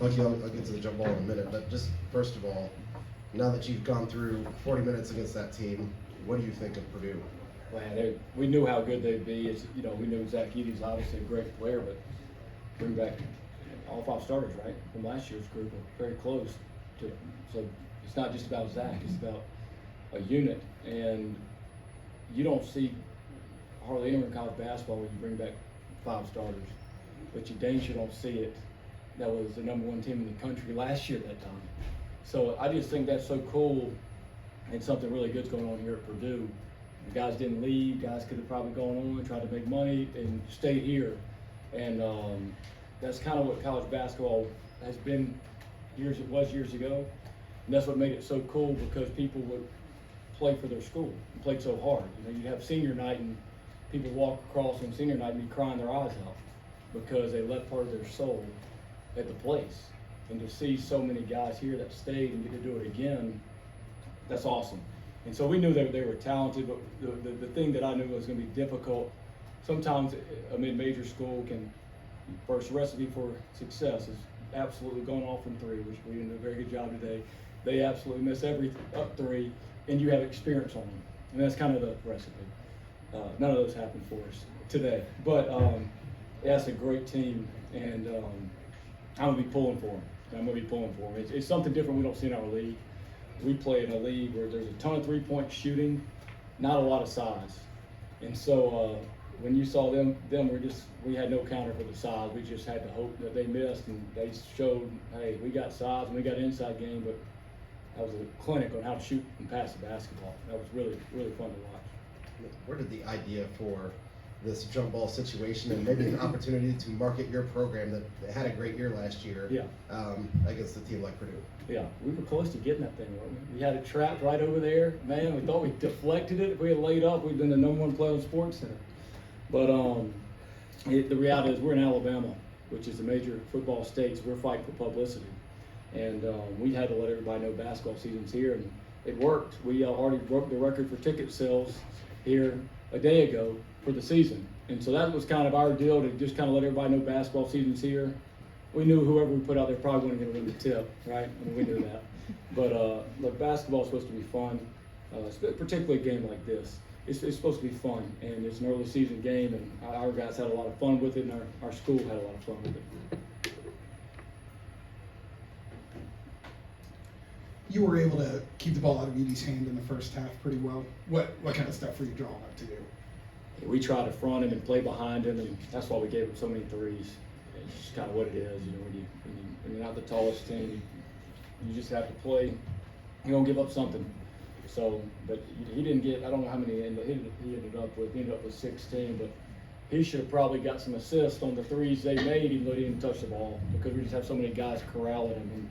Bucky, I'll get to the jump ball in a minute, but just first of all, now that you've gone through 40 minutes against that team, what do you think of Purdue? Man, we knew how good they'd be. We knew Zach Edey's obviously a great player, but bring back all 5 starters, right, from last year's group are very close to them. So it's not just about Zach, it's about a unit. And you don't see hardly anywhere in college basketball when you bring back 5 starters, but you dang sure don't see it. That was the #1 team in the country last year at that time. So I just think that's so cool, and something really good's going on here at Purdue. The guys didn't leave. Guys could have probably gone on and tried to make money and stay here. And that's kind of what college basketball has been years ago. And that's what made it so cool, because people would play for their school and played so hard. You'd have senior night and people walk across on senior night and be crying their eyes out because they left part of their soul at the place. And to see so many guys here that stayed and get to do it again, that's awesome. And so we knew that they were talented, but the thing that I knew was going to be difficult, sometimes a mid-major school can, first recipe for success is absolutely going off from 3, which we did a very good job today. They absolutely miss every up 3, and you have experience on them. And that's kind of the recipe. None of those happened for us today. But that's a great team, and I'm going to be pulling for them. It's something different we don't see in our league. We play in a league where there's a ton of 3-point shooting, not a lot of size. And so when you saw them we had no counter for the size. We just had to hope that they missed, and they showed, hey, we got size and we got inside game, but that was a clinic on how to shoot and pass the basketball. That was really, really fun to watch. Where did the idea for this jump ball situation and maybe an opportunity to market your program that had a great year last year against a team like Purdue? Yeah, we were close to getting that thing, weren't we? We had it trapped right over there. Man, we thought we deflected it. If we had laid up, we'd been the #1 play on Sports Center. But the reality is we're in Alabama, which is a major football state, so we're fighting for publicity. And we had to let everybody know basketball season's here, and it worked. We already broke the record for ticket sales here a day ago for the season. And so that was kind of our deal, to just kind of let everybody know basketball season's here. We knew whoever we put out there probably wasn't going to win the tip, right? I mean, we knew that. But look, basketball's supposed to be fun, particularly a game like this. It's supposed to be fun, and it's an early season game, and our guys had a lot of fun with it, and our school had a lot of fun with it. You were able to keep the ball out of Edey's hand in the first half pretty well. What kind of stuff were you drawing up to do? We tried to front him and play behind him, and that's why we gave him so many threes. It's just kind of what it is, when you're not the tallest team, you just have to play. You don't give up something. So, but he didn't get, I don't know how many he ended up with. He ended up with 16, but he should have probably got some assists on the threes they made, even though he didn't touch the ball, because we just have so many guys corralling him. And,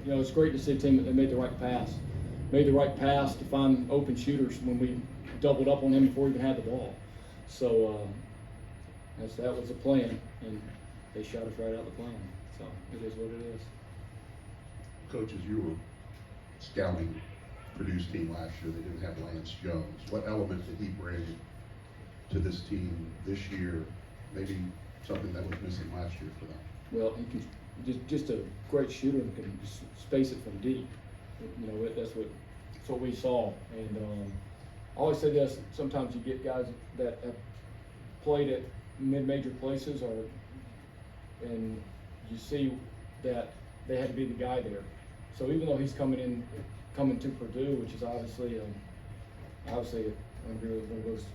it's great to see a team that made the right pass. Made the right pass to find open shooters when we doubled up on him before he even had the ball. So that was the plan, and they shot us right out the plan. So it is what it is. Coaches, you were scouting Purdue's team last year. They didn't have Lance Jones. What element did he bring to this team this year? Maybe something that was missing last year for them. Well, he can just a great shooter and can space it from deep. That's what we saw. And I always say this: sometimes you get guys that have played at mid-major places, and you see that they had to be the guy there. So even though he's coming to Purdue, which is obviously one of those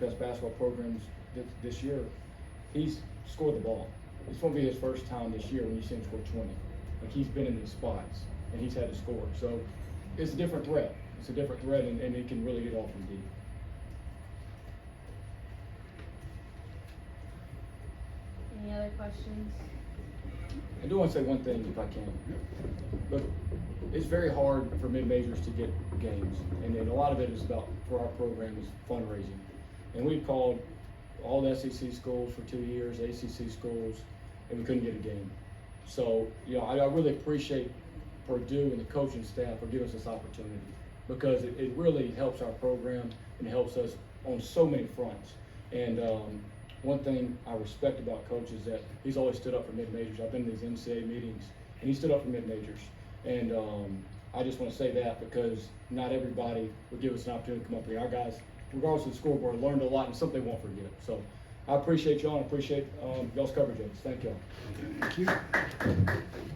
best basketball programs this year, he's scored the ball. It's going to be his first time this year when you see him score 20. Like, he's been in these spots and he's had to score. So it's a different threat. It's a different threat, and he can really get off from deep. Any other questions? I do want to say one thing, if I can. Look, it's very hard for mid-majors to get games, and a lot of it is about, for our program, is fundraising. And we've called all the SEC schools for 2 years, ACC schools, and we couldn't get a game. So, I really appreciate Purdue and the coaching staff for giving us this opportunity, because it really helps our program and it helps us on so many fronts. And one thing I respect about Coach is that he's always stood up for mid-majors. I've been to these NCAA meetings, and he stood up for mid-majors. And I just want to say that because not everybody would give us an opportunity to come up here. Our guys, regardless of the scoreboard, learned a lot and something they won't forget. So I appreciate y'all and appreciate y'all's coverage of us. Thank y'all. Thank you.